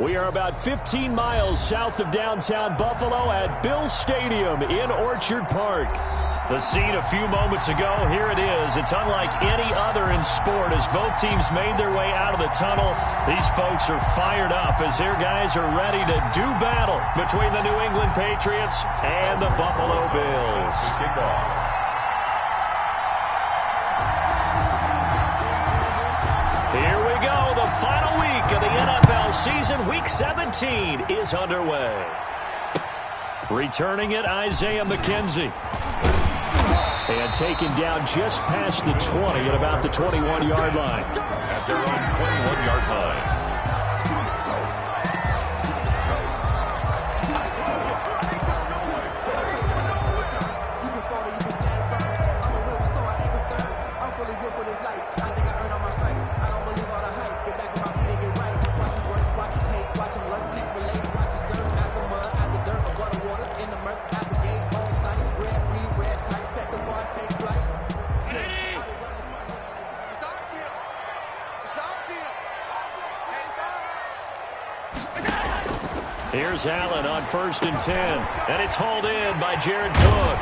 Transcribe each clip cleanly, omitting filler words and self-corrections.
We are about 15 miles south of downtown Buffalo at Bills Stadium in Orchard Park. The scene a few moments ago, here it is. It's unlike any other in sport as both teams made their way out of the tunnel. These folks are fired up as their guys are ready to do battle between the New England Patriots and the Buffalo Bills. Here we go. The final week of the NFL season. Week 17 is underway. Returning it, Isaiah McKenzie. And taken down just past the 20 at about the 21-yard line. At their own 21-yard line. Here's Allen on 1st and 10. And it's hauled in by Jared Cook.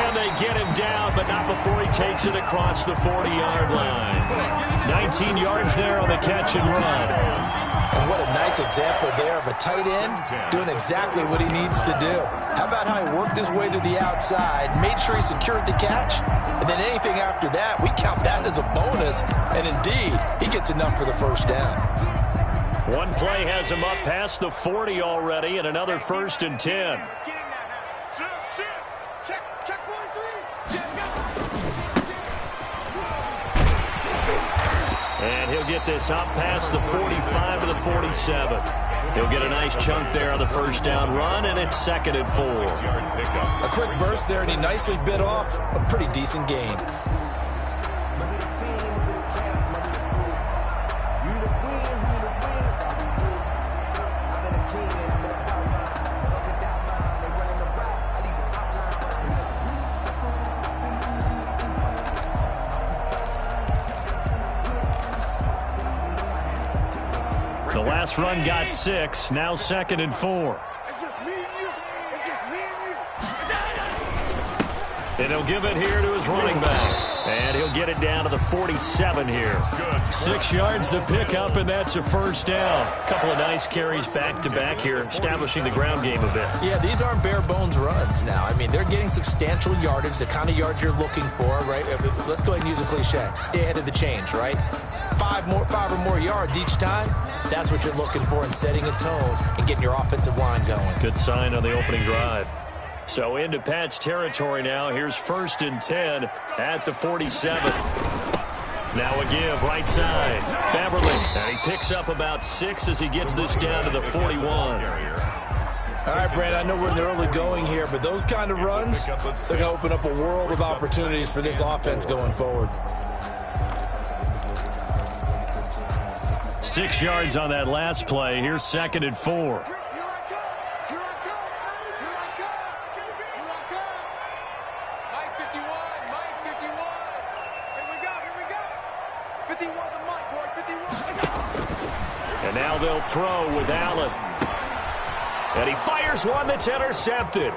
And they get him down, but not before he takes it across the 40-yard line. 19 yards there on the catch and run. And what a nice example there of a tight end doing exactly what he needs to do. How about how he worked his way to the outside, made sure he secured the catch, and then anything after that, we count that as a bonus. And indeed, he gets enough for the first down. One play has him up past the 40 already, and another 1st and 10. And he'll get this up past the 45 to the 47. He'll get a nice chunk there on the first down run, and it's 2nd and 4. A quick burst there, and he nicely bit off a pretty decent gain. The last run got 6, now 2nd and 4. It's just me and you. It's just me and you. And he'll give it here to his running back. And he'll get it down to the 47 here. 6 yards the pickup, and that's a first down. A couple of nice carries back-to-back here, establishing the ground game a bit. Yeah, these aren't bare-bones runs now. I mean, they're getting substantial yardage, the kind of yards you're looking for, right? Let's go ahead and use a cliche. Stay ahead of the change, right? 5 or more yards each time. That's what you're looking for in setting a tone and getting your offensive line going. Good sign on the opening drive. So into Pat's territory now. Here's 1st and 10 at the 47. Now a give right side. Beverly. And he picks up about 6 as he gets this down to the 41. All right, Brandon, I know we're in the early going here, but those kind of runs, they're going to open up a world of opportunities for this offense going forward. 6 yards on that last play. Here's 2nd and 4. And now they'll throw with Allen. And he fires one that's intercepted.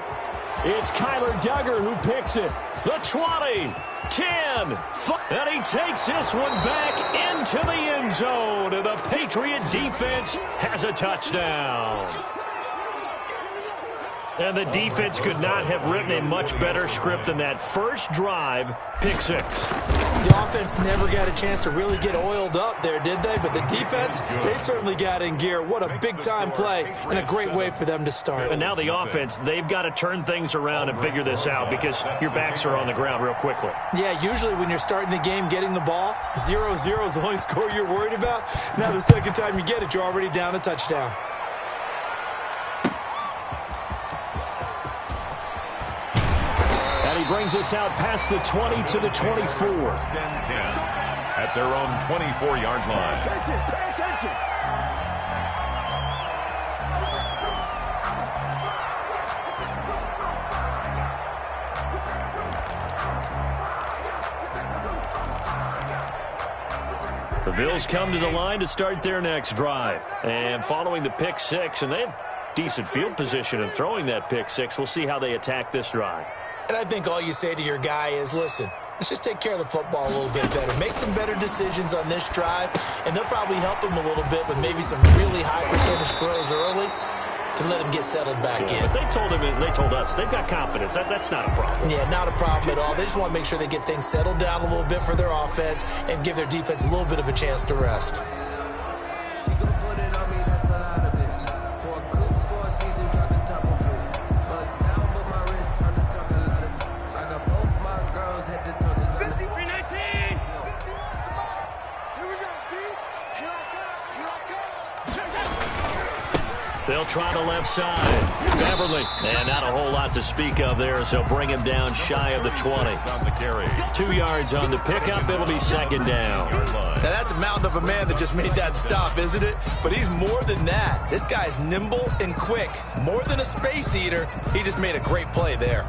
It's Kyler Duggar who picks it. The 20, 10, 5, and he takes this one back into the end zone. And the Patriot defense has a touchdown. And the defense could not have written a much better script than that first drive, pick 6. The offense never got a chance to really get oiled up there, did they? But the defense, they certainly got in gear. What a big-time play and a great way for them to start. And now the offense, they've got to turn things around and figure this out because your backs are on the ground real quickly. Yeah, usually when you're starting the game getting the ball, 0-0 is the only score you're worried about. Now the second time you get it, you're already down a touchdown. Brings us out past the 20 to the 24. 10 at their own 24-yard line. Pay attention. The Bills come to the line to start their next drive. And following the pick six, and they have decent field position in throwing that pick six. We'll see how they attack this drive. And I think all you say to your guy is, listen, let's just take care of the football a little bit better. Make some better decisions on this drive, and they'll probably help him a little bit with maybe some really high percentage throws early to let him get settled back in. But they told him, and they told us, they've got confidence. That's not a problem. Yeah, not a problem at all. They just want to make sure they get things settled down a little bit for their offense and give their defense a little bit of a chance to rest. They'll try the left side. Beverly. And not a whole lot to speak of there as they'll bring him down shy of the 20. 2 yards on the pickup. It'll be second down. Now, that's a mountain of a man that just made that stop, isn't it? But he's more than that. This guy's nimble and quick. More than a space eater. He just made a great play there.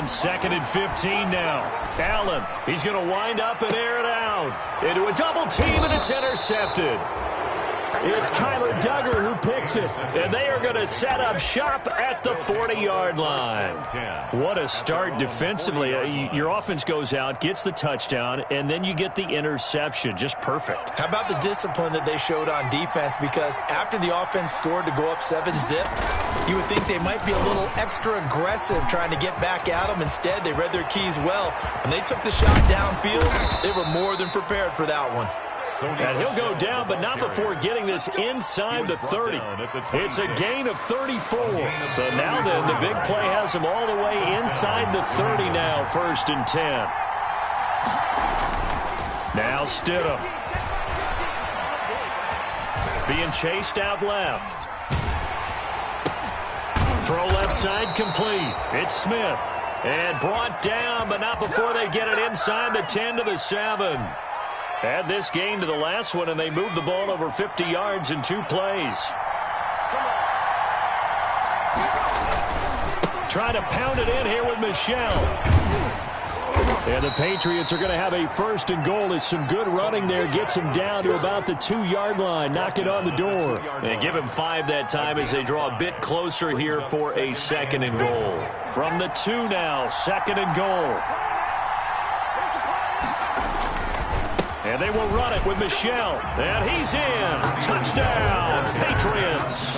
Second and 15 now. Allen, he's going to wind up and air it out. Into a double team, and it's intercepted. It's Kyler Duggar who picks it, and they are going to set up shop at the 40-yard line. What a start defensively. Your offense goes out, gets the touchdown, and then you get the interception. Just perfect. How about the discipline that they showed on defense? Because after the offense scored to go up 7-zip, you would think they might be a little extra aggressive trying to get back at them. Instead, they read their keys well. When they took the shot downfield, they were more than prepared for that one. And he'll go down, but not before getting this inside the 30. It's a gain of 34. So now then, the big play has him all the way inside the 30 now, 1st and 10. Now Stidham. Being chased out left. Throw left side complete. It's Smith. And brought down, but not before they get it inside the 10 to the 7. Add this game to the last one, and they move the ball over 50 yards in 2 plays. Try to pound it in here with Michel. And the Patriots are going to have a 1st and goal as some good running there gets him down to about the 2-yard line. Knock it on the door. And give him 5 that time as they draw a bit closer here for a 2nd and goal. From the 2 now, 2nd and goal. And they will run it with Michel. And he's in. Touchdown, Patriots.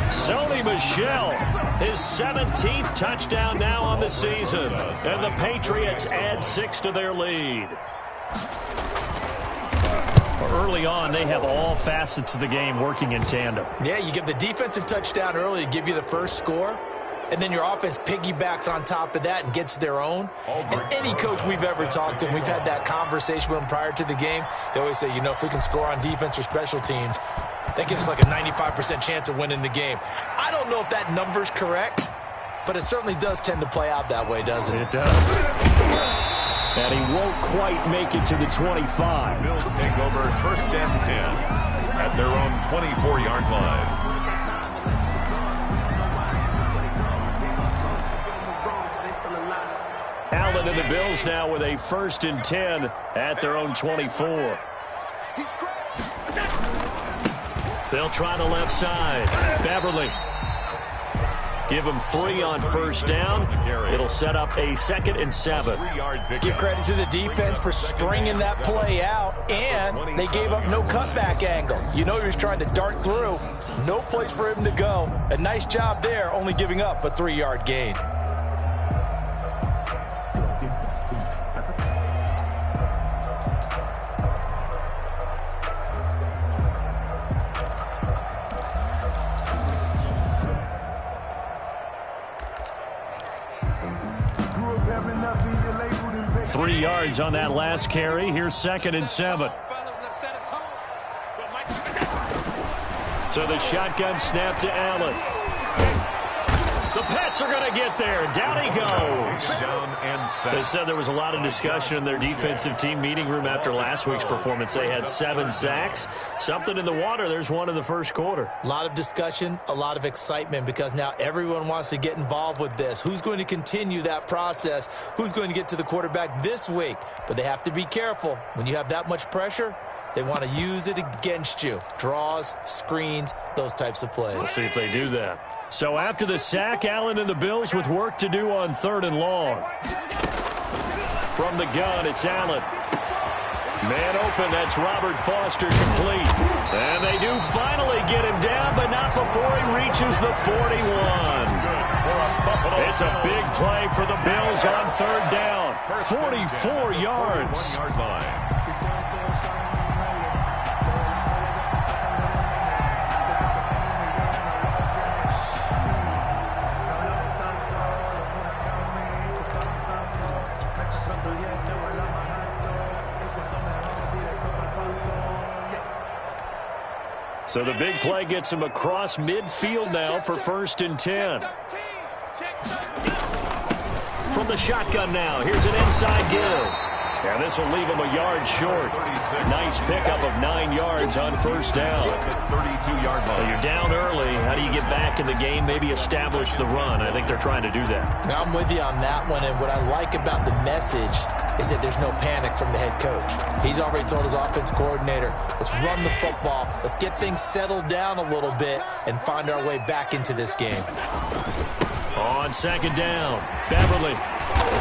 Sony Michel, his 17th touchdown now on the season. And the Patriots add 6 to their lead. Early on, they have all facets of the game working in tandem. Yeah, you give the defensive touchdown early to give you the first score. And then your offense piggybacks on top of that and gets their own. And any coach we've ever talked to, and we've had that conversation with them prior to the game, they always say, you know, if we can score on defense or special teams, that gives us like a 95% chance of winning the game. I don't know if that number's correct, but it certainly does tend to play out that way, doesn't it? It does. And he won't quite make it to the 25. Bills take over 1st and 10 at their own 24-yard line. Allen and the Bills now with a 1st and 10 at their own 24. They'll try the left side. Beverly. Give him 3 on 1st down. It'll set up a 2nd and 7. Give credit to the defense for stringing that play out, and they gave up no cutback angle. You know he was trying to dart through. No place for him to go. A nice job there, only giving up a 3-yard gain. Three yards on that last carry. Here's 2nd and 7. So the shotgun snap to Allen. The Pats are going to get there. Down he goes. Down and set. They said there was a lot of discussion in their defensive team meeting room after last week's performance. They had 7 sacks. Something in the water. There's one in the first quarter. A lot of discussion, a lot of excitement, because now everyone wants to get involved with this. Who's going to continue that process? Who's going to get to the quarterback this week? But they have to be careful. When you have that much pressure, they want to use it against you. Draws, screens, those types of plays. Let's see if they do that. So after the sack, Allen and the Bills with work to do on 3rd and long. From the gun, it's Allen. Man open, that's Robert Foster complete. And they do finally get him down, but not before he reaches the 41. It's a big play for the Bills on 3rd down. 44 yards. So the big play gets him across midfield now for 1st and 10. From the shotgun now, here's an inside give. And this will leave him a yard short. Nice pickup of 9 yards on 1st down. 32-yard line. Well, you're down early. How do you get back in the game, maybe establish the run? I think they're trying to do that. Now I'm with you on that one, and what I like about the message is that there's no panic from the head coach. He's already told his offense coordinator, let's run the football, let's get things settled down a little bit and find our way back into this game. On 2nd down, Beverly.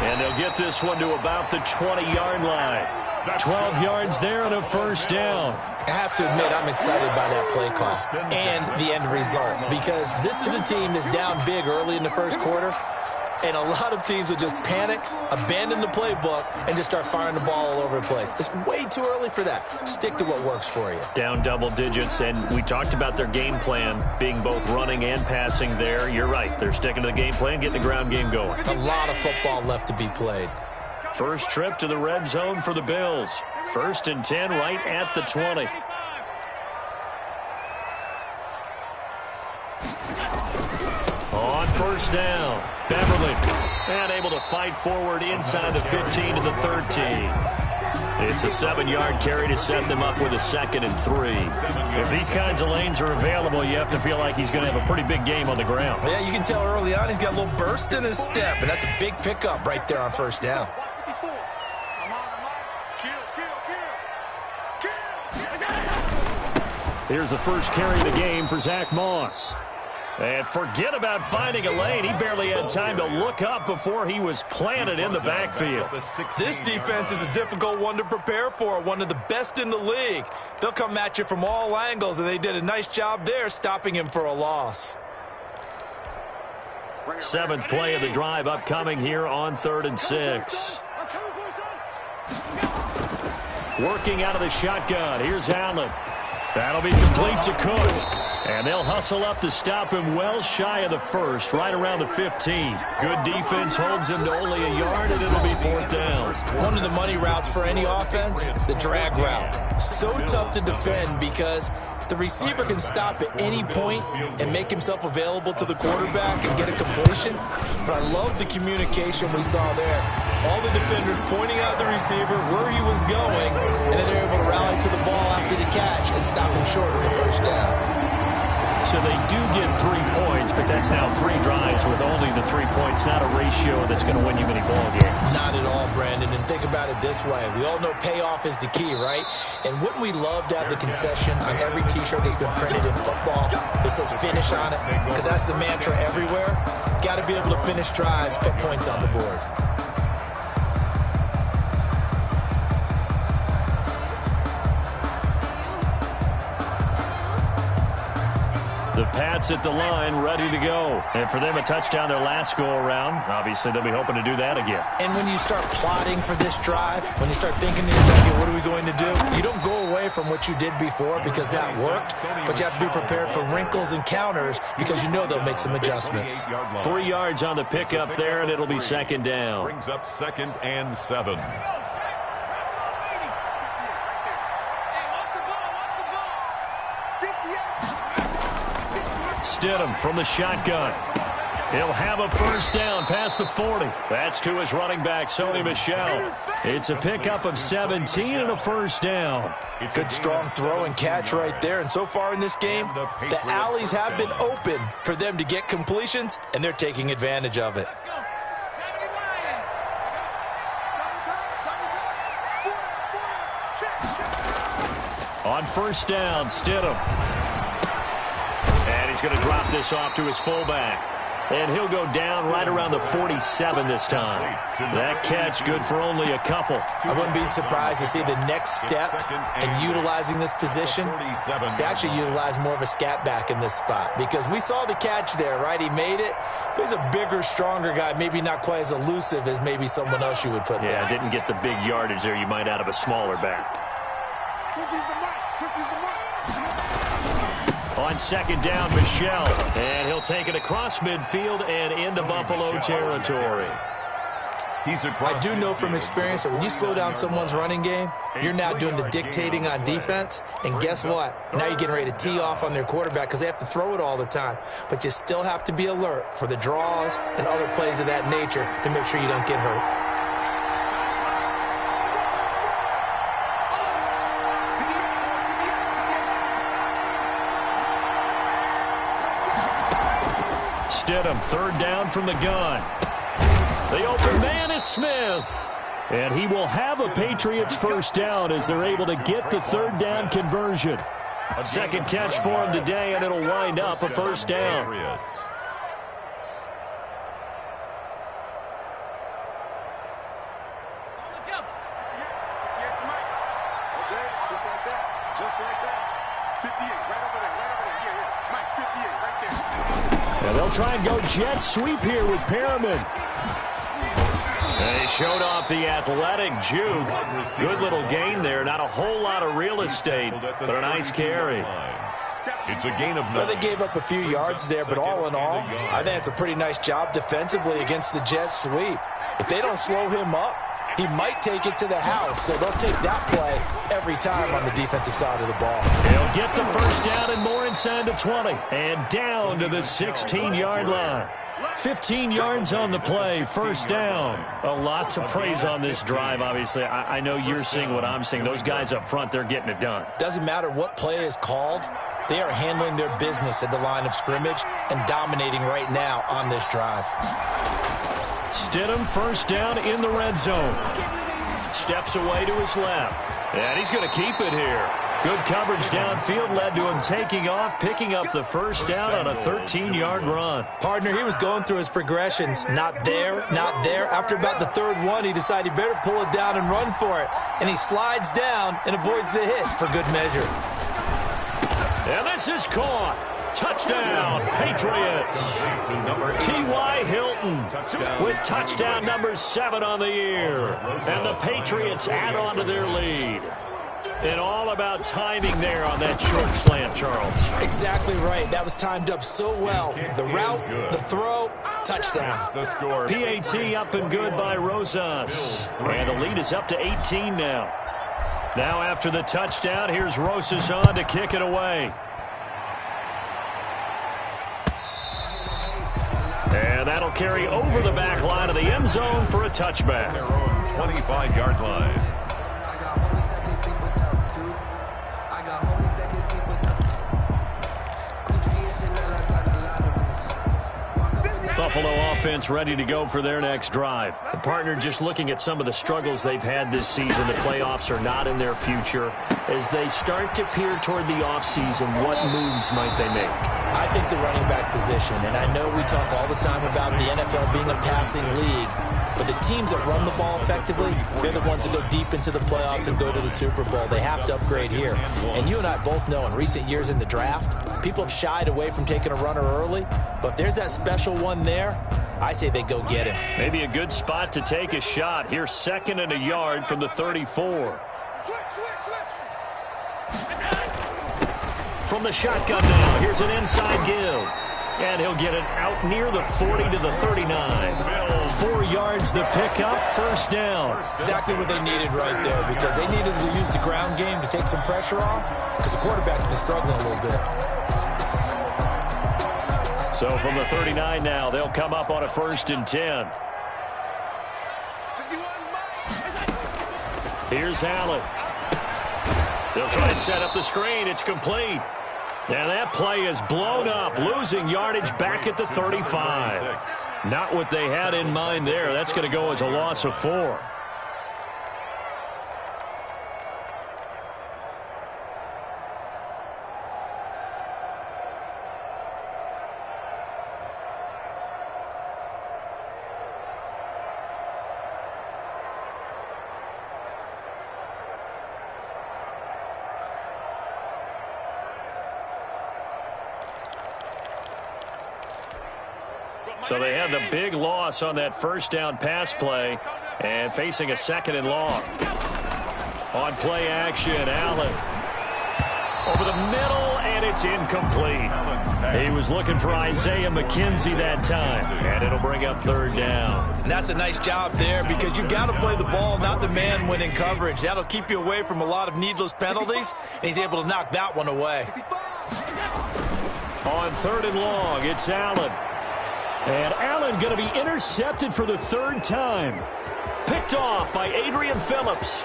And they'll get this one to about the 20-yard line. 12 yards there and a 1st down. I have to admit, I'm excited by that play call and the end result, because this is a team that's down big early in the first quarter, and a lot of teams will just panic, abandon the playbook, and just start firing the ball all over the place. It's way too early for that. Stick to what works for you. Down double digits, and we talked about their game plan being both running and passing there. You're right. They're sticking to the game plan, getting the ground game going. A lot of football left to be played. First trip to the red zone for the Bills. 1st and 10 right at the 20. On 1st down, Beverly. And able to fight forward inside the 15 to the 13. It's a 7-yard carry to set them up with a 2nd and 3. If these kinds of lanes are available, you have to feel like he's going to have a pretty big game on the ground. Yeah, you can tell early on he's got a little burst in his step, and that's a big pickup right there on 1st down. Here's the first carry of the game for Zach Moss. And forget about finding a lane. He barely had time to look up before he was planted in the backfield. This defense is a difficult one to prepare for, one of the best in the league. They'll come at you from all angles, and they did a nice job there stopping him for a loss. 7th play of the drive upcoming here on 3rd and 6. Working out of the shotgun. Here's Allen. That'll be complete to Cook. And they'll hustle up to stop him well shy of the 1st, right around the 15. Good defense holds him to only a yard, and it'll be 4th down. One of the money routes for any offense, the drag route. So tough to defend because the receiver can stop at any point and make himself available to the quarterback and get a completion. But I love the communication we saw there. All the defenders pointing out the receiver where he was going, and then they're able to rally to the ball after the catch and stop him short of the 1st down. So they do get 3 points, but that's now 3 drives with only the 3 points. Not a ratio that's going to win you many ball games. Not at all, Brandon. And think about it this way. We all know payoff is the key, right? And wouldn't we love to have the concession on every T-shirt that's been printed in football that says finish on it? Because that's the mantra everywhere. Got to be able to finish drives, put points on the board. The Pats at the line, ready to go. And for them, a touchdown their last go-around. Obviously, they'll be hoping to do that again. And when you start plotting for this drive, when you start thinking to yourself, okay, what are we going to do? You don't go away from what you did before because that worked, but you have to be prepared for wrinkles and counters because you know they'll make some adjustments. 3 yards on the pickup there, and it'll be 2nd down. Brings up 2nd and 7. Stidham from the shotgun. He'll have a first down past the 40. That's to his running back, Sony Michel. It's a pickup of 17 and a first down. Good strong throw and catch right there. And so far in this game, the alleys have been open for them to get completions, and they're taking advantage of it. On first down, Stidham. And he's going to drop this off to his fullback. And he'll go down right around the 47 this time. That catch good for only a couple. I wouldn't be surprised to see the next step in utilizing this position is to actually utilize more of a scat back in this spot. Because we saw the catch there, right? He made it. But he's a bigger, stronger guy, maybe not quite as elusive as maybe someone else you would put there. Yeah, didn't get the big yardage there you might out of a smaller back. 50's the mark. 50's the mark. On second down, Michel. And he'll take it across midfield and into Buffalo territory. I do know from experience that when you slow down someone's running game, you're now doing the dictating on defense. And guess what? Now you're getting ready to tee off on their quarterback because they have to throw it all the time. But you still have to be alert for the draws and other plays of that nature to make sure you don't get hurt. Stidham, third down from the gun. The open man is Smith. And he will have a Patriots first down as they're able to get the third down conversion. Second catch for him today, and it'll wind up a first down. Just like that. Just like that. 58, right over there, right over there. Yeah. Mike, 58, right there. And they'll try and go jet sweep here with Perriman. And he showed off the athletic juke. Good little gain there. Not a whole lot of real estate, but a nice carry. It's a gain of 9. Well, they gave up a few yards there, but all in all, I think it's a pretty nice job defensively against the jet sweep. If they don't slow him up, he might take it to the house, so they'll take that play every time on the defensive side of the ball. He'll get the first down and more inside the 20. And down to the 16-yard line. 15 yards on the play, first down. A lot to praise on this drive, obviously. I know you're seeing what I'm seeing. Those guys up front, they're getting it done. Doesn't matter what play is called. They are handling their business at the line of scrimmage and dominating right now on this drive. Stidham first down in the red zone. Steps away to his left. And he's going to keep it here. Good coverage downfield led to him taking off, picking up the first down on a 13-yard run. Partner, he was going through his progressions. Not there, not there. After about the third one, he decided he better pull it down and run for it. And he slides down and avoids the hit for good measure. And this is caught. Touchdown, Patriots. T.Y. Hilton with touchdown number 7 on the year. And the Patriots add on to their lead. And all about timing there on that short slant, Charles. Exactly right. That was timed up so well. The route, the throw, touchdown. PAT up and good by Rosas. And the lead is up to 18 now. Now after the touchdown, here's Rosas on to kick it away. And that'll carry over the back line of the end zone for a touchback. Their own 25-yard line. Buffalo offense ready to go for their next drive. The partner just looking at some of the struggles they've had this season. The playoffs are not in their future. As they start to peer toward the offseason, what moves might they make? I think the running back position, and I know we talk all the time about the NFL being a passing league, but the teams that run the ball effectively, they're the ones that go deep into the playoffs and go to the Super Bowl. They have to upgrade here. And you and I both know in recent years in the draft, people have shied away from taking a runner early, but if there's that special one there, I say they go get him. Maybe a good spot to take a shot. Here's 2nd and a yard from the 34. From the shotgun now, here's an inside give. And he'll get it out near the 40 to the 39. 4 yards the pickup, first down. Exactly what they needed right there, because they needed to use the ground game to take some pressure off, because the quarterback's been struggling a little bit. So from the 39 now, they'll come up on a 1st and 10. Here's Allen. They'll try and set up the screen. It's complete. And that play is blown up, losing yardage back at the 35. Not what they had in mind there. That's going to go as a loss of 4. So they had the big loss on that 1st down pass play and facing a 2nd and long. On play action, Allen over the middle, and it's incomplete. He was looking for Isaiah McKenzie that time, and it'll bring up 3rd down. And that's a nice job there because you've got to play the ball, not the man winning coverage. That'll keep you away from a lot of needless penalties, and he's able to knock that one away. On 3rd and long, it's Allen. And Allen going to be intercepted for the 3rd time. Picked off by Adrian Phillips.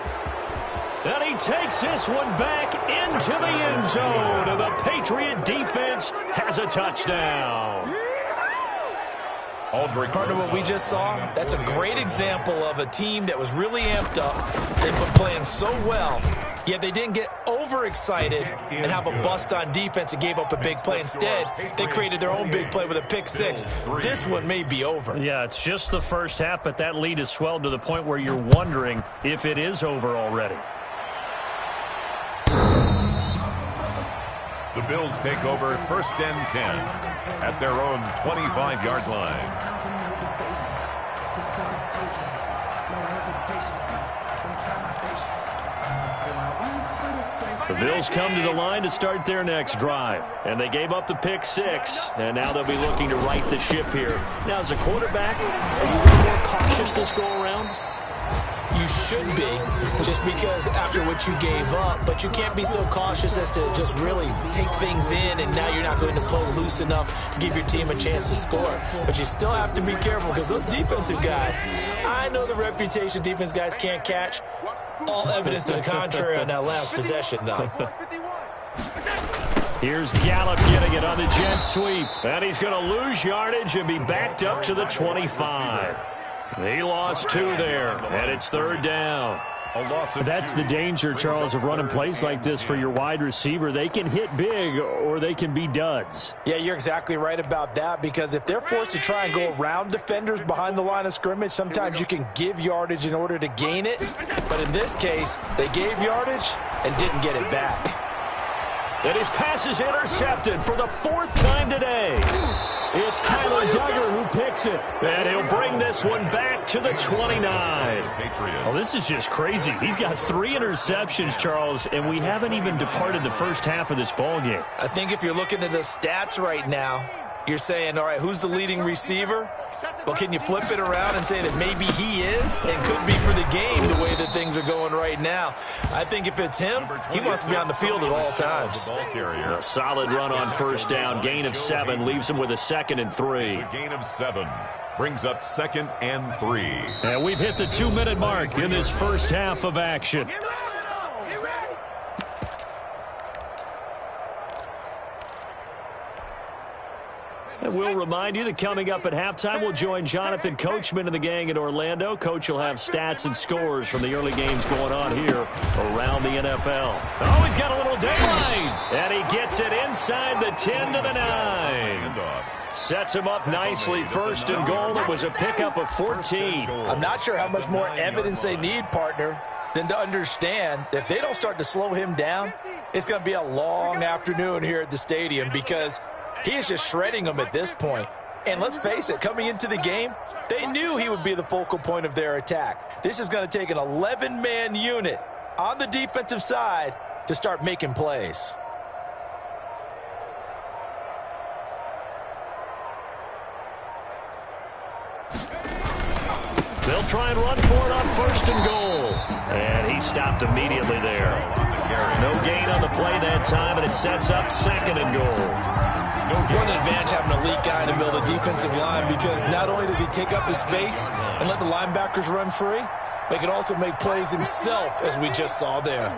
And he takes this one back into the end zone. And the Patriot defense has a touchdown. Partner, what we just saw, that's a great example of a team that was really amped up. They've been playing so well, yet they didn't get overexcited and have a bust on defense and gave up a big play. Instead, they created their own big play with a pick 6. This one may be over. Yeah, it's just the first half, but that lead has swelled to the point where you're wondering if it is over already. The Bills take over 1st and 10 at their own 25-yard line. The Bills come to the line to start their next drive. And they gave up the pick 6, and now they'll be looking to right the ship here. Now, as a quarterback, are you a little more cautious this go-around? You should be, just because after what you gave up, but you can't be so cautious as to just really take things in, and now you're not going to play loose enough to give your team a chance to score. But you still have to be careful because those defensive guys, I know the reputation defense guys can't catch. All evidence to the contrary on that last possession, though. Here's Gallup getting it on the jet sweep. And he's going to lose yardage and be backed up to the 25. He lost 2 there, and it's 3rd down. That's the danger, Charles, of running plays like this for your wide receiver. They can hit big or they can be duds. Yeah, you're exactly right about that, because if they're forced to try and go around defenders behind the line of scrimmage, sometimes you can give yardage in order to gain it. But in this case, they gave yardage and didn't get it back. And his pass is intercepted for the 4th time today. It's Kyler Duggar who picks it. And he'll bring this one back to the 29. Oh, this is just crazy. He's got 3 interceptions, Charles, and we haven't even departed the first half of this ballgame. I think if you're looking at the stats right now, you're saying, all right, who's the leading receiver? Well, can you flip it around and say that maybe he is and could be for the game the way that things are going right now? I think if it's him, he wants to be on the field at all times. A solid run on 1st down. Gain of 7 leaves him with a 2nd and 3. A gain of 7 brings up 2nd and 3. And we've hit the 2-minute mark in this first half of action. And we'll remind you that coming up at halftime, we'll join Jonathan Coachman and the gang in Orlando. Coach will have stats and scores from the early games going on here around the NFL. Oh, he's got a little daylight. And he gets it inside the 10 to the 9. Sets him up nicely. 1st and goal. It was a pickup of 14. I'm not sure how much more evidence they need, partner, than to understand that if they don't start to slow him down, it's going to be a long afternoon here at the stadium, because he is just shredding them at this point. And let's face it, coming into the game, they knew he would be the focal point of their attack. This is going to take an 11-man unit on the defensive side to start making plays. They'll try and run for it on 1st and goal. And he stopped immediately there. No gain on the play that time, and it sets up 2nd and goal. What an advantage having a elite guy in the middle of the defensive line, because not only does he take up the space and let the linebackers run free, but he can also make plays himself, as we just saw there.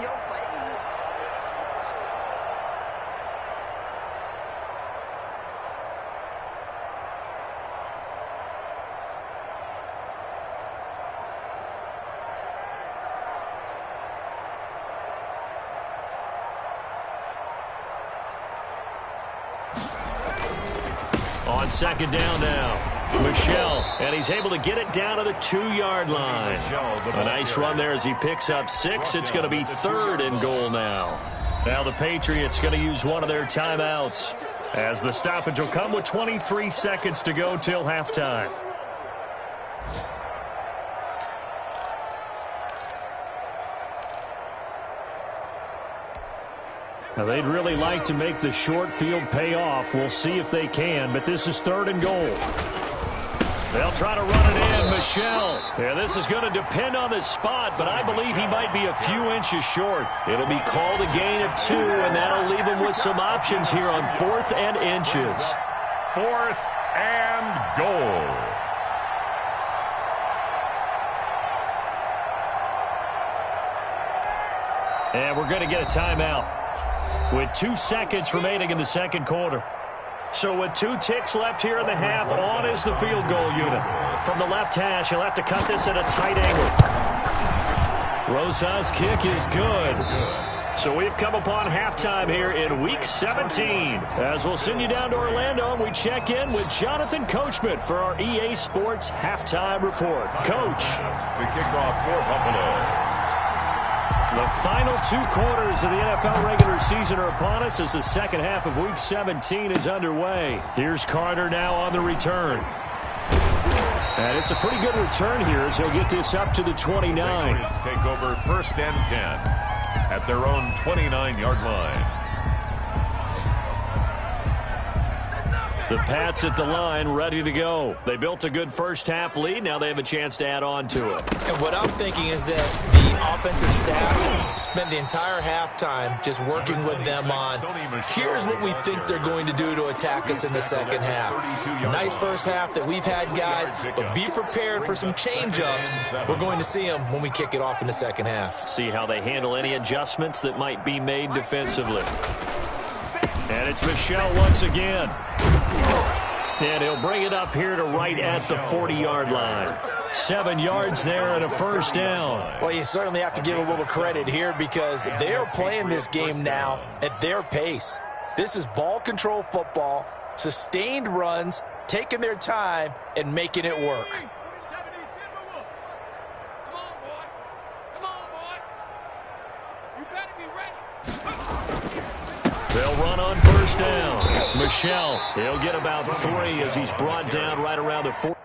On second down now, Michel, and he's able to get it down to the 2-yard line. A nice run there as he picks up 6. It's going to be 3rd and goal now. Now the Patriots going to use one of their timeouts, as the stoppage will come with 23 seconds to go till halftime. Now, they'd really like to make the short field pay off. We'll see if they can, but this is 3rd and goal. They'll try to run it in. Michel. Yeah, this is going to depend on the spot, but I believe he might be a few inches short. It'll be called a gain of 2, and that'll leave him with some options here on 4th and inches. 4th and goal. And we're going to get a timeout with 2 seconds remaining in the second quarter. So with 2 ticks left here in the half, on is the field goal unit. From the left hash, he'll have to cut this at a tight angle. Rosa's kick is good. So we've come upon halftime here in Week 17. As we'll send you down to Orlando, and we check in with Jonathan Coachman for our EA Sports Halftime Report. Coach. To kick off for Buffalo. The final 2 quarters of the NFL regular season are upon us as the second half of Week 17 is underway. Here's Carter now on the return. And it's a pretty good return here as he'll get this up to the 29. Patriots take over 1st and 10 at their own 29-yard line. The Pats at the line, ready to go. They built a good first half lead. Now they have a chance to add on to it. And what I'm thinking is that the offensive staff spent the entire halftime just working with them on, here's what we think they're going to do to attack us in the second half. Nice first half that we've had, guys, but be prepared for some change-ups. We're going to see them when we kick it off in the second half. See how they handle any adjustments that might be made defensively. And it's Michel once again. And he'll bring it up here to right at the 40-yard line. 7 yards there and a first down. Well, you certainly have to give a little credit here because they're playing this game now at their pace. This is ball control football, sustained runs, taking their time, and making it work. They'll run on first down. Michel, he'll get about 3 as he's brought down right around the 40.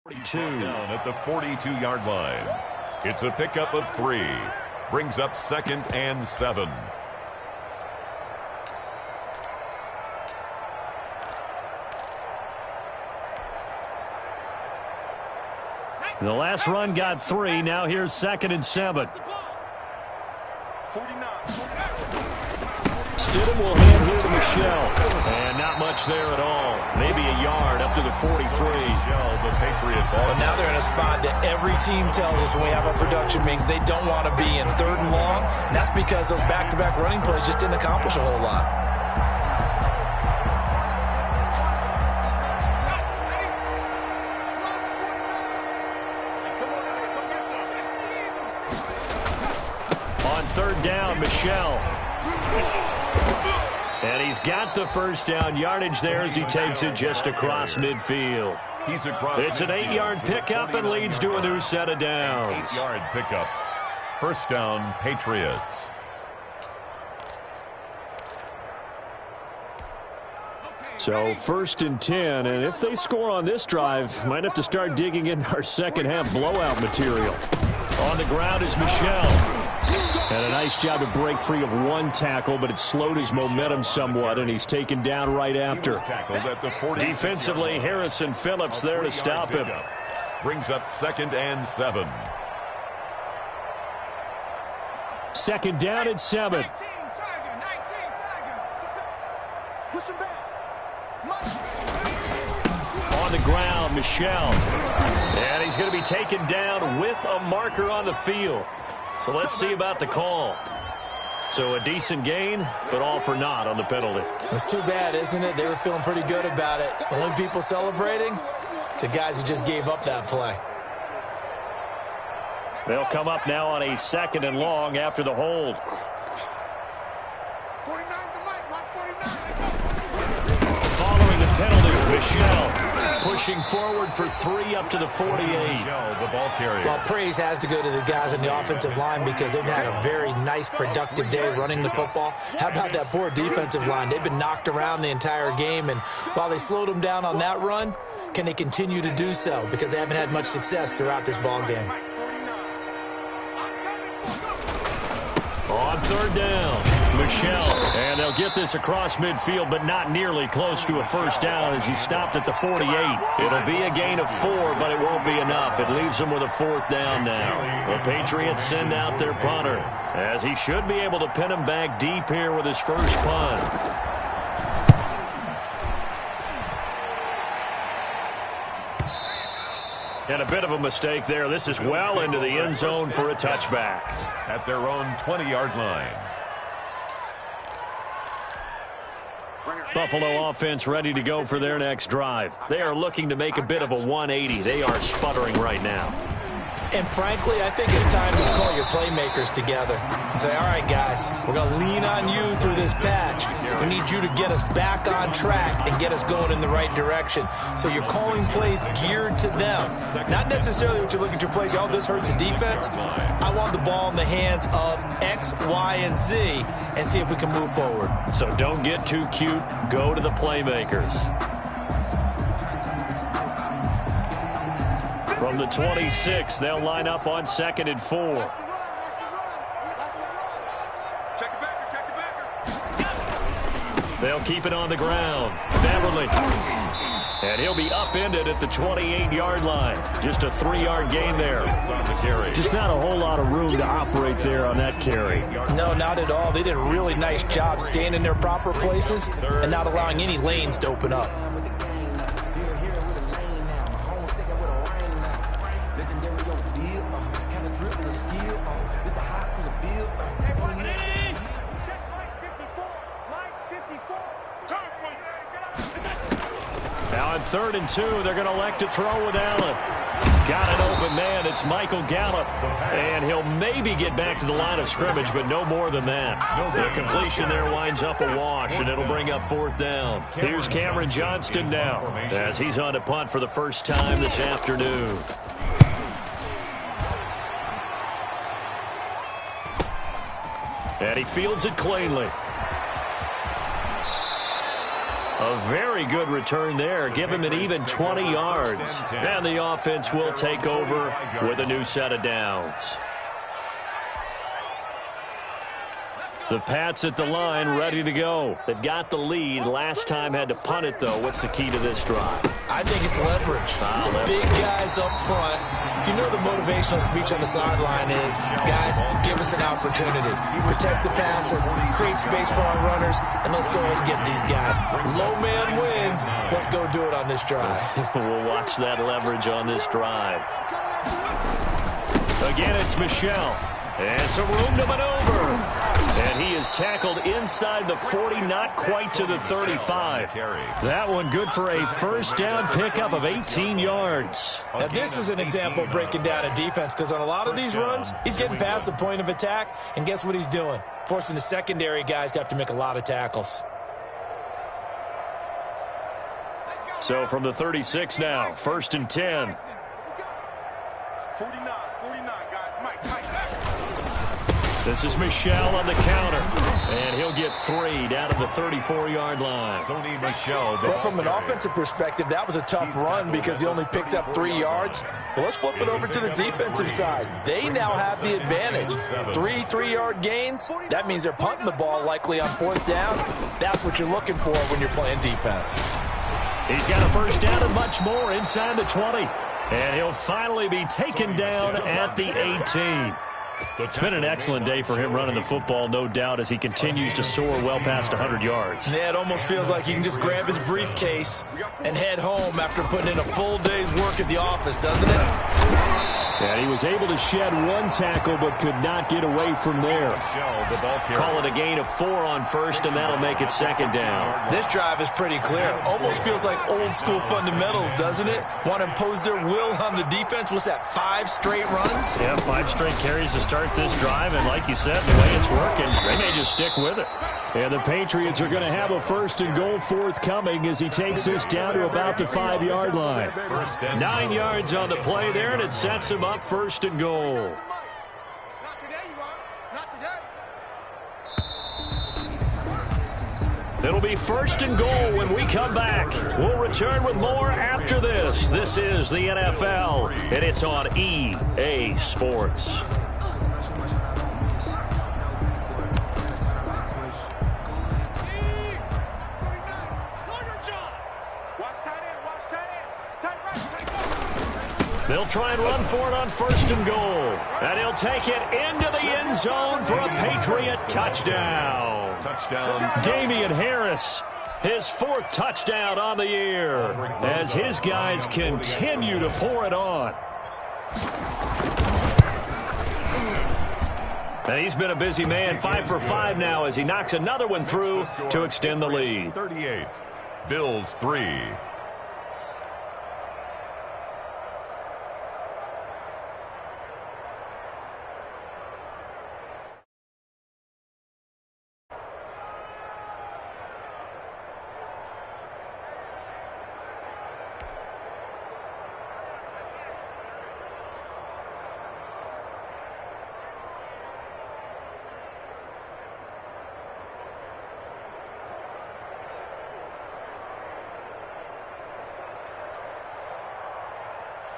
Down at the 42-yard line. It's a pickup of 3. Brings up 2nd and 7. The last run got 3. Now here's 2nd and 7. 49. Stidham will hand here to Michelle. And not much there at all. Maybe a yard up to the 43. The Patriot ball. But now they're in a spot that every team tells us when we have our production meetings they don't want to be in, 3rd and long. And that's because those back-to-back running plays just didn't accomplish a whole lot. On 3rd down, Michelle. And he's got the first down yardage there as he takes it just across midfield. It's an 8-yard pickup and leads to a new set of downs. 8-yard pickup. First down, Patriots. So 1st and 10, and if they score on this drive, might have to start digging in our second half blowout material. On the ground is Michelle. And a nice job to break free of one tackle, but it slowed his momentum somewhat, and he's taken down right after. Defensively, Harrison Phillips there to stop him. Brings up 2nd and 7. 2nd down and 7. Push him back. On the ground, Michelle. And he's going to be taken down with a marker on the field. So let's see about the call. So a decent gain, but all for naught on the penalty. It's too bad, isn't it? They were feeling pretty good about it. The only people celebrating, the guys who just gave up that play. They'll come up now on a 2nd and long after the hold. 49's the mic. Watch 49. Following the penalty, Michelle pushing forward for 3 up to the 48. The ball carrier. Well, praise has to go to the guys on the offensive line because they've had a very nice, productive day running the football. How about that poor defensive line? They've been knocked around the entire game, and while they slowed them down on that run, can they continue to do so? Because they haven't had much success throughout this ball game. On 3rd down, Michelle. And they'll get this across midfield, but not nearly close to a first down as he stopped at the 48. It'll be a gain of 4, but it won't be enough. It leaves them with a 4th down now. The Patriots send out their punter, as he should be able to pin him back deep here with his first punt. And a bit of a mistake there. This is well into the end zone for a touchback. At their own 20-yard line. Buffalo offense ready to go for their next drive. They are looking to make a bit of a 180. They are sputtering right now. And frankly, I think it's time to call your playmakers together and say, all right, guys, we're going to lean on you through this patch. We need you to get us back on track and get us going in the right direction. So you're calling plays geared to them. Not necessarily what you look at your plays, oh, this hurts the defense. I want the ball in the hands of X, Y, and Z and see if we can move forward. So don't get too cute. Go to the playmakers. From the 26, they'll line up on 2nd and 4. Check the backer, check the backer. They'll keep it on the ground. Beverly. And he'll be upended at the 28-yard line. Just a 3-yard gain there. Just not a whole lot of room to operate there on that carry. No, not at all. They did a really nice job staying in their proper places and not allowing any lanes to open up. Now on 3rd and 2, they're going to elect to throw with Allen. Got an open man. It's Michael Gallup. And he'll maybe get back to the line of scrimmage, but no more than that. The completion there winds up a wash, and it'll bring up 4th down. Here's Cameron Johnston now as he's on to punt for the first time this afternoon. And he fields it cleanly. A very good return there. Give him an even 20 yards. And the offense will take over with a new set of downs. The Pats at the line, ready to go. They've got the lead. Last time had to punt it, though. What's the key to this drive? I think it's leverage. Big guys up front. You know the motivational speech on the sideline is, guys, give us an opportunity. Protect the passer, create space for our runners, and let's go ahead and get these guys. Low man wins. Let's go do it on this drive. We'll watch that leverage on this drive. Again, it's Michel. And some room to maneuver. And he is tackled inside the 40, not quite to the 35. That one good for a first down pickup of 18 yards. Now, this is an example of breaking down a defense, because on a lot of these runs, he's getting past the point of attack, and guess what he's doing? Forcing the secondary guys to have to make a lot of tackles. So from the 36 now, 1st and 10. 49, guys. Mike. This is Michel on the counter. And he'll get 3 down to the 34-yard line. Sony Michel. Well, from an offensive perspective, that was a tough run because he only picked up 3 yards. Well, let's flip it over to the defensive side. They now have the advantage. 3 3-yard gains. That means they're punting the ball likely on 4th down. That's what you're looking for when you're playing defense. He's got a first down and much more inside the 20. And he'll finally be taken down at the 18. It's been an excellent day for him running the football, no doubt, as he continues to soar well past 100 yards. Yeah, it almost feels like he can just grab his briefcase and head home after putting in a full day's work at the office, doesn't it? And he was able to shed 1 tackle but could not get away from there. Call it a gain of 4 on 1st, and that'll make it 2nd down. This drive is pretty clear. Almost feels like old school fundamentals, doesn't it? Want to impose their will on the defense. What's that, 5 straight runs? Yeah, 5 straight carries to start this drive, and like you said, the way it's working, they may just stick with it. And the Patriots are going to have a 1st and goal forthcoming as he takes this down to about the 5-yard line. 9 yards on the play there, and it sets him up 1st and goal. Not today, you are. Not today. It'll be 1st and goal when we come back. We'll return with more after this. This is the NFL, and it's on EA Sports. They'll try and run for it on 1st and goal. And he'll take it into the end zone for a Patriot touchdown. Damian Harris, his 4th touchdown on the year, as his guys continue to pour it on. And he's been a busy man, 5 for 5 now as he knocks another one through to extend the lead. 38, Bills 3.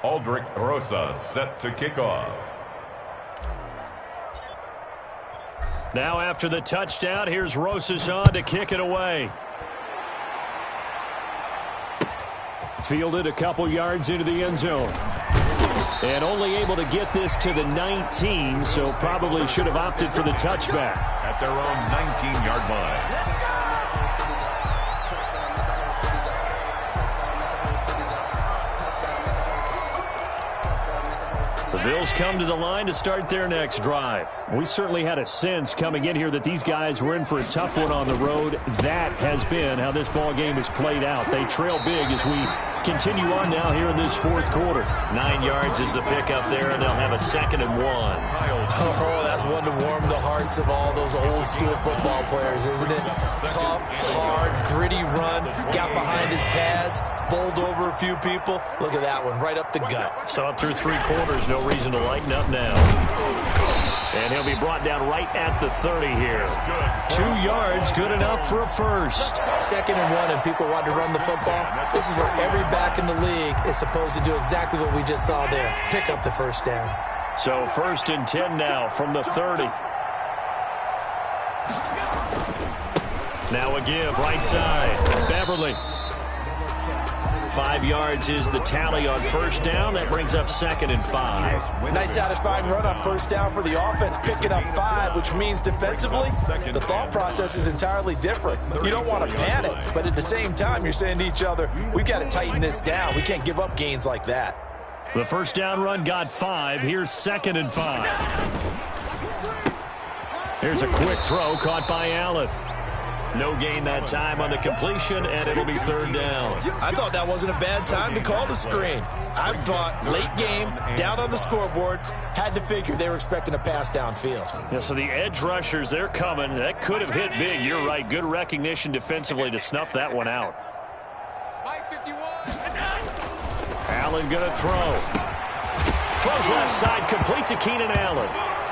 Aldrich Rosas set to kick off. Now after the touchdown, here's Rosas on to kick it away. Fielded a couple yards into the end zone. And only able to get this to the 19, so probably should have opted for the touchback. At their own 19-yard line. The Bills come to the line to start their next drive. We certainly had a sense coming in here that these guys were in for a tough one on the road. That has been how this ball game has played out. They trail big as we continue on now here in this 4th quarter. 9 yards is the pickup there, and they'll have a 2nd and 1. Oh, that's one to warm the hearts of all those old school football players, isn't it? Tough, hard, gritty run, got behind his pads, bowled over a few people. Look at that one, right up the gut. Saw it through 3 quarters, no reason to lighten up now. And he'll be brought down right at the 30 here. 2 yards, good enough for a first. 2nd and 1, and people want to run the football. This is where every back in the league is supposed to do exactly what we just saw there. Pick up the first down. So 1st and 10 now from the 30. Now a give, right side. Beverly. 5 yards is the tally on 1st down. That brings up 2nd and 5. Nice satisfying run on 1st down for the offense, picking up 5, which means defensively, the thought process is entirely different. You don't want to panic, but at the same time, you're saying to each other, we've got to tighten this down. We can't give up gains like that. The 1st down run got 5. Here's 2nd and 5. Here's a quick throw caught by Allen. No gain that time on the completion, and it'll be 3rd down. I thought that wasn't a bad time to call the screen. I thought late game, down on the scoreboard, had to figure they were expecting a pass downfield. Yeah, so the edge rushers, they're coming. That could have hit big. You're right. Good recognition defensively to snuff that one out. Allen going to throw. Throws left side, complete to Keenan Allen.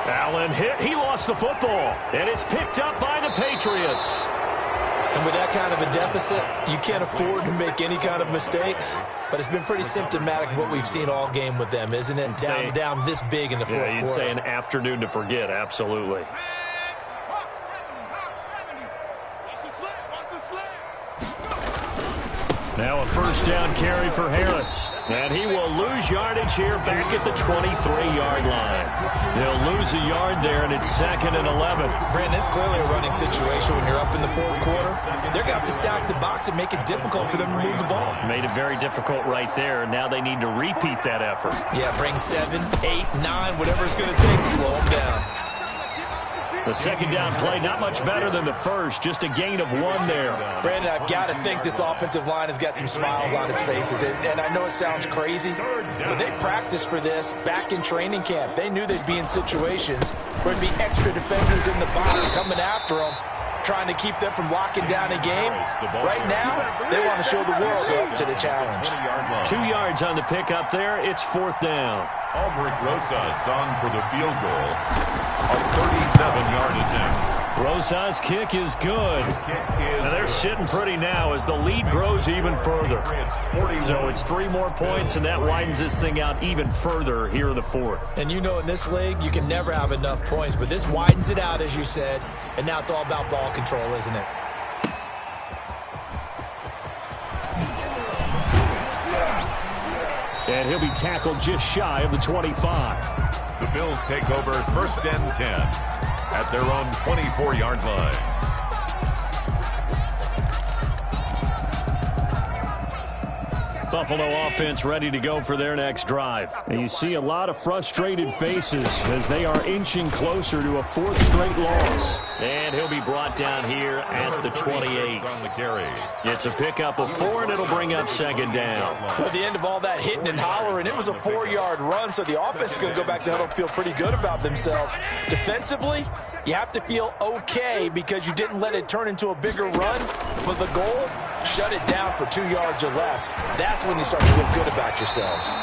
Allen hit. He lost the football, and it's picked up by the Patriots. And with that kind of a deficit, you can't afford to make any kind of mistakes. But it's been pretty symptomatic of what we've seen all game with them, isn't it? Down this big in the fourth quarter. You'd say an afternoon to forget, absolutely. Now a 1st down carry for Harris. And he will lose yardage here back at the 23-yard line. He'll lose a yard there, and it's 2nd and 11. Brandon, it's clearly a running situation when you're up in the fourth quarter. They're going to have to stack the box and make it difficult for them to move the ball. Made it very difficult right there. Now they need to repeat that effort. Yeah, bring 7, 8, 9, whatever it's going to take to slow them down. The 2nd down play, not much better than the first, just a gain of 1 there. Brandon, I've got to think this offensive line has got some smiles on its faces. And I know it sounds crazy, but they practiced for this back in training camp. They knew they'd be in situations where there'd be extra defenders in the box coming after them, trying to keep them from locking down a game. Right now, they want to show the world they're up to the challenge. 2 yards on the pickup there. It's 4th down. Albrecht Rosas on for the field goal. A 37-yard attempt. Rosas' kick is good. And they're sitting pretty now as the lead grows even further. So it's 3 more points, and that widens this thing out even further here in the 4th. And you know in this league, you can never have enough points, but this widens it out, as you said, and now it's all about ball control, isn't it? And he'll be tackled just shy of the 25. The Bills take over 1st and 10 at their own 24-yard line. Buffalo offense ready to go for their next drive. And you see a lot of frustrated faces as they are inching closer to a 4th straight loss. And he'll be brought down here at the 28. It's a pickup of 4, and it'll bring up 2nd down. At the end of all that hitting and hollering, it was a 4-yard run, so the offense is going to go back to huddle and feel pretty good about themselves. Defensively, you have to feel okay because you didn't let it turn into a bigger run, but the goal, shut it down for 2 yards or less. That's when you start to feel good about yourselves.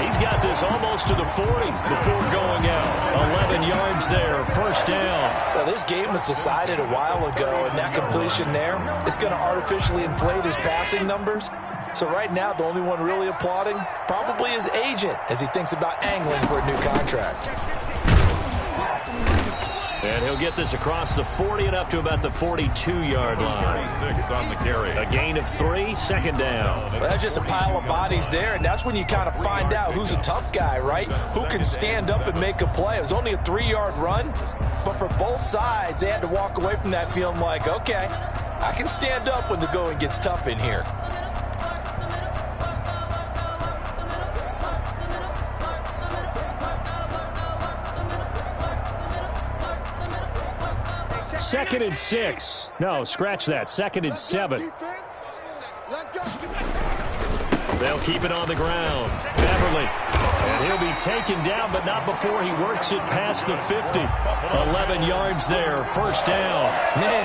He's got this almost to the 40 before going out. 11 yards there, 1st down. Well, this game was decided a while ago, and that completion there is going to artificially inflate his passing numbers. So right now, the only one really applauding probably his agent as he thinks about angling for a new contract. And he'll get this across the 40 and up to about the 42-yard line. 36 on the carry. A gain of 3, 2nd down. Well, that's just a pile of bodies there, and that's when you kind of find out who's a tough guy, right? Who can stand up and make a play. It was only a 3-yard run, but for both sides, they had to walk away from that feeling like, okay, I can stand up when the going gets tough in here. Second and 6. No, scratch that. 2nd and 7. They'll keep it on the ground. Beverly And he'll be taken down, but not before he works it past the 50. 11 yards there, first down. Man,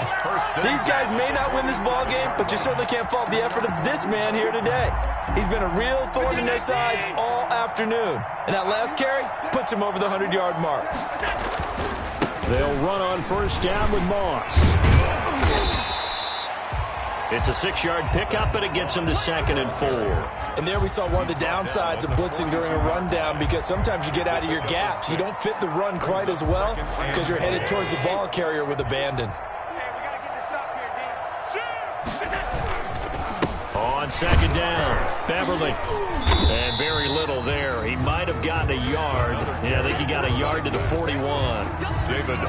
these guys may not win this ball game, but you certainly can't fault the effort of this man here today. He's been a real thorn in their sides all afternoon. And that last carry puts him over the 100-yard mark. They'll run on first down with Moss. It's a 6-yard pickup, and it gets him to 2nd and 4. And there we saw one of the downsides of blitzing during a rundown, because sometimes you get out of your gaps. You don't fit the run quite as well because you're headed towards the ball carrier with abandon. On 2nd down, Beverly. And very little there. He might have gotten a yard. Yeah, I think he got a yard to the 41.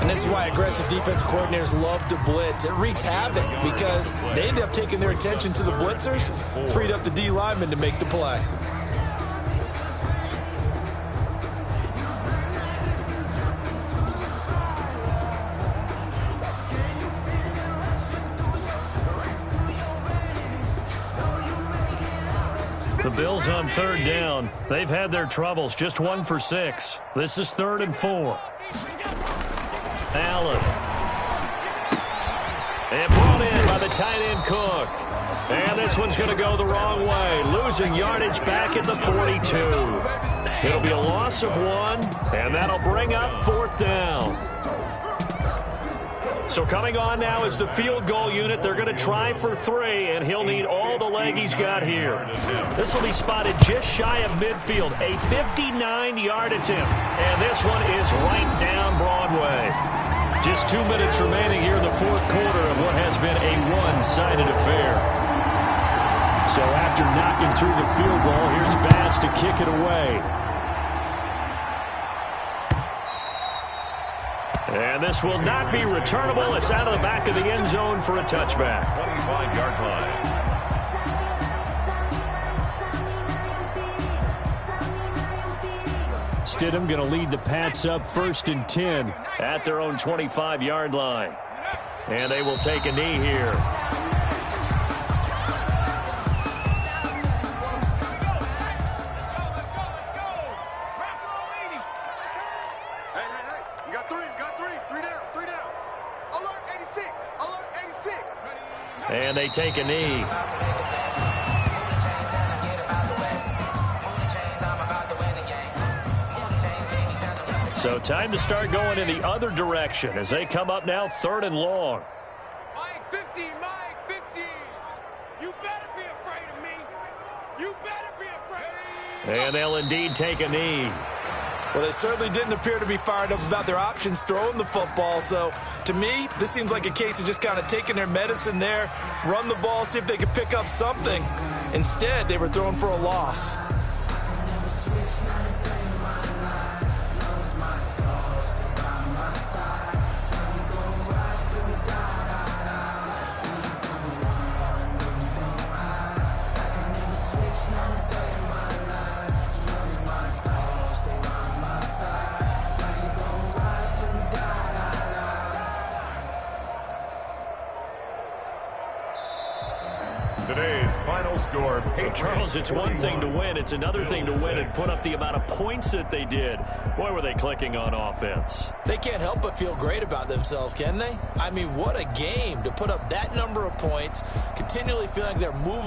And this is why aggressive defense coordinators love to blitz. It wreaks havoc because they end up taking their attention to the blitzers, freed up the D lineman to make the play. The Bills on 3rd down. They've had their troubles. Just 1 for 6. This is 3rd and 4. Allen. And brought in by the tight end Cook. And this one's going to go the wrong way. Losing yardage back at the 42. It'll be a loss of 1, and that'll bring up 4th down. So coming on now is the field goal unit. They're going to try for 3, and he'll need all the leg he's got here. This will be spotted just shy of midfield, a 59-yard attempt. And this one is right down Broadway. Just 2 minutes remaining here in the 4th quarter of what has been a one-sided affair. So after knocking through the field goal, here's Bass to kick it away. And this will not be returnable. It's out of the back of the end zone for a touchback. 25-yard line. Stidham going to lead the Pats up 1st and 10 at their own 25-yard line. And they will take a knee here. And they take a knee. So time to start going in the other direction as they come up now 3rd and long. Mike 50, Mike 50. You better be afraid of me. You better be afraid of me. And they'll indeed take a knee. Well, they certainly didn't appear to be fired up about their options throwing the football. So, to me, this seems like a case of just kind of taking their medicine there, run the ball, see if they could pick up something. Instead, they were throwing for a loss. Today's final score. Charles, it's one thing to win. It's another thing to win and put up the amount of points that they did. Boy, were they clicking on offense. They can't help but feel great about themselves, can they? I mean, what a game to put up that number of points, continually feeling like they're moving.